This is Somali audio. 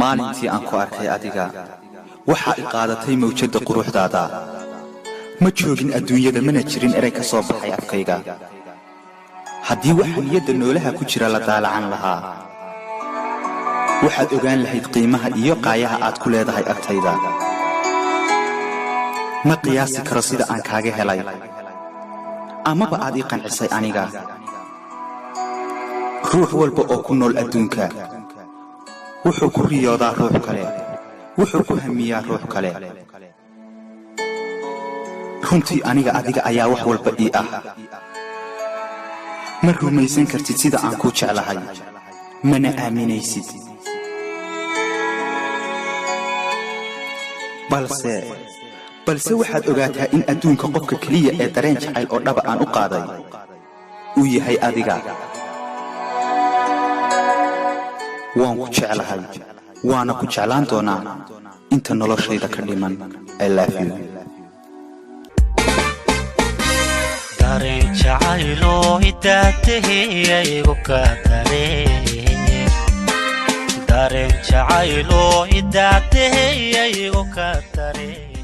maalintii aan ku arkay adiga waxa ay qaadatay mawjada quruxdaada ma joogin adduunyada mana jirin erey ka soo baxay afkayga haddii waxa niyada noolaha ku jira la daalacan lahaa waxaad ogaan lahayd qiimaha iyo qaayaha aad ku leedahay agtayda ma qiyaasi karo sida aan kaaga helay amaba aad ii qancisay aniga ruux walba oo ku nool adduunka wuxuu ku riyoodaa ruux kale wuxuu ku hamiyaa ruux kale runtii aniga adiga ayaa wax walba ii ah ma rumaysan kartid sida aan ku jeclahay mana aaminaysid balse waxaad ogaataa in adduunka qofka keliya ee dareen jacayl oo dhaba aan u qaaday uu yahay adiga waan ku jeclahay waana ku jeclaan doonaa inta noloshayda ka dhiman I love you dareen jacaylo idaatahaygu ka dareen dareen jacaylo idaatahaygu ka dareen